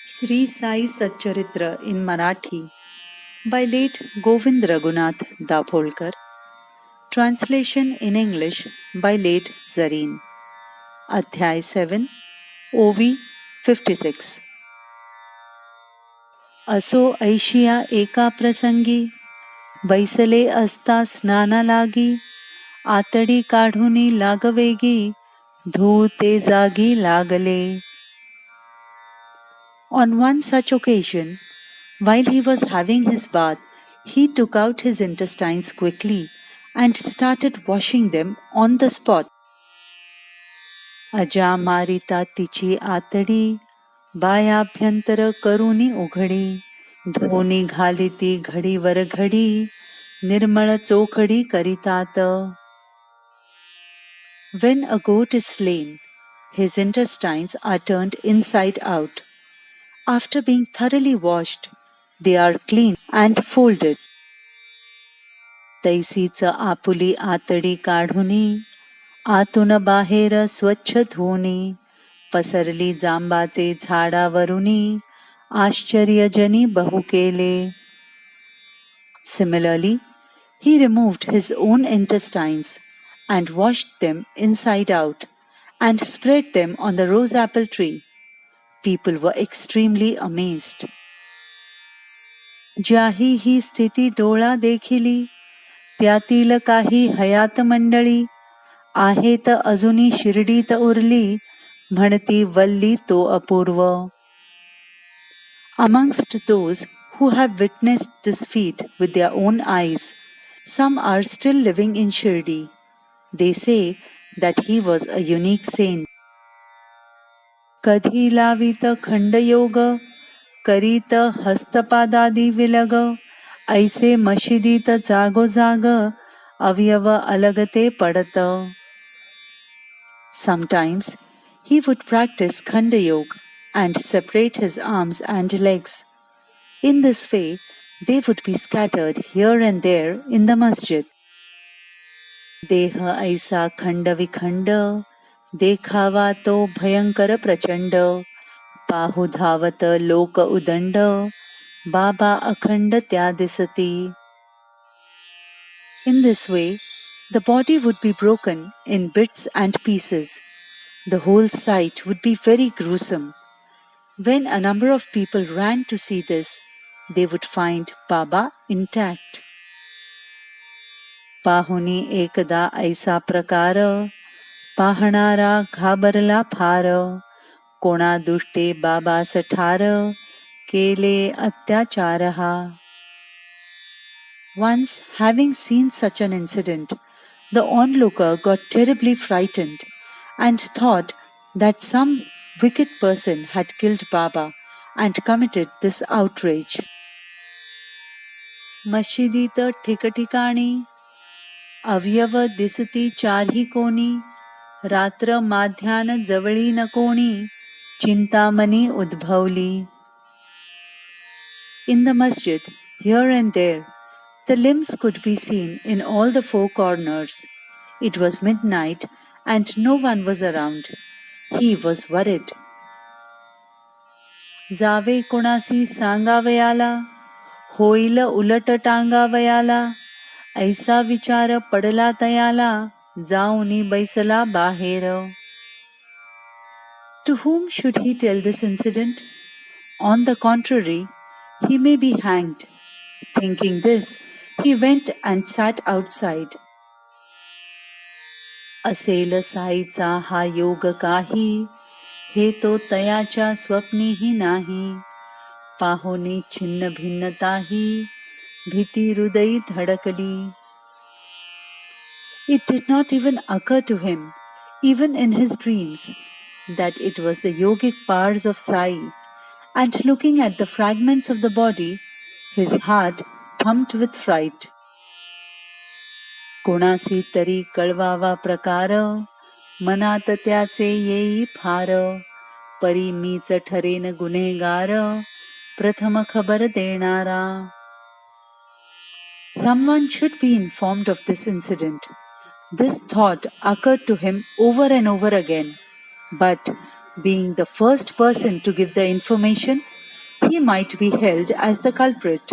Sri Sai Satcharitra in Marathi by late Govind Raghunath Dapolkar. Translation in English by late Zareen. Adhyay 7, OV 56. असो Asia एका प्रसंगी बैसले असता स्नाना लागी आतडी काढूनी लागवेगी धूळ ते जागी लागले. On one such occasion, while he was having his bath, he took out his intestines quickly and started washing them on the spot. अजा मारिता तिची आतडी बायाभ्यंतर करुनी उघडी धोनी घालिती घडीवर घडी निर्मळ चोखडी करितात. When a goat is slain, his intestines are turned inside out. After being thoroughly washed, they are cleaned and folded. तैसीच आपुली आतडी काढुनी आतून बाहेर स्वच्छ धुनी पसरली जांबाचे झाडावरुनी आश्चर्यजनी बहु केले. Similarly, he removed his own intestines and washed them inside out and spread them on the rose apple tree. People were extremely amazed. ज्याही ही स्थिती डोळा देखिली त्यातील काही हयात मंडळी आहेत अजूनी शिर्डीत उरली म्हणती वल्ली तो अपूर्व. Amongst those who have witnessed this feat with their own eyes, some are still living in Shirdi. They say that he was a unique saint. कधी लावित खंडयोग करीत हस्तपादादी विलग ऐसे मशिदीत जागोजाग अवयव अलगते पडत. Sometimes he would practice Khanda Yoga and separate his arms and legs. In this way, they would be scattered here and there in the masjid. देह ऐसा खंड विखंड देखावा तो भयंकर प्रचंड पाहु धावत लोक उदंड बाबा अखंड त्या दिसती. In this way, the body would be broken in bits and pieces. The whole sight would be very gruesome. When a number of people ran to see this, they would find Baba intact. पाहुनी एकदा ऐसा प्रकार पाहणारा घाबरला फार कोणा दुष्टे बाबास ठार केले अत्याचार हा. Once, having seen such an incident, the onlooker got terribly frightened and thought that some wicked person had killed Baba and committed this outrage. मशिदीत ठिकठिकाणी अवयव दिसती चारही कोणी रात्र माध्यान जवळी न कोणी चिंतामणी उद्भवली. In the masjid, here and there, the limbs could be seen in all the four corners. It was midnight and no one was around. He was worried. जावे कोणासी सांगावयाला होईल उलट टांगावयाला ऐसा विचार पडला तयाला जाऊनी बैसला बाहेर. To whom should he tell this incident? On the contrary, he may be hanged. Thinking this, he went and sat outside. असेल साईचा हा योग काही हे तो तयाच्या स्वप्नीही नाही पाहोनी छिन्न भिन्नताही भीती हृदयी धडकली. It did not even occur to him, even in his dreams, that it was the yogic powers of Sai, and looking at the fragments of the body, his heart thumped with fright. कोणासी तरी कळवावा प्रकार मनात त्याचे येई फार परी मीच ठरेन गुन्हेगार प्रथम खबर देणारा. Someone should be informed of this incident. This thought occurred to him over and over again, but being the first person to give the information, he might be held as the culprit.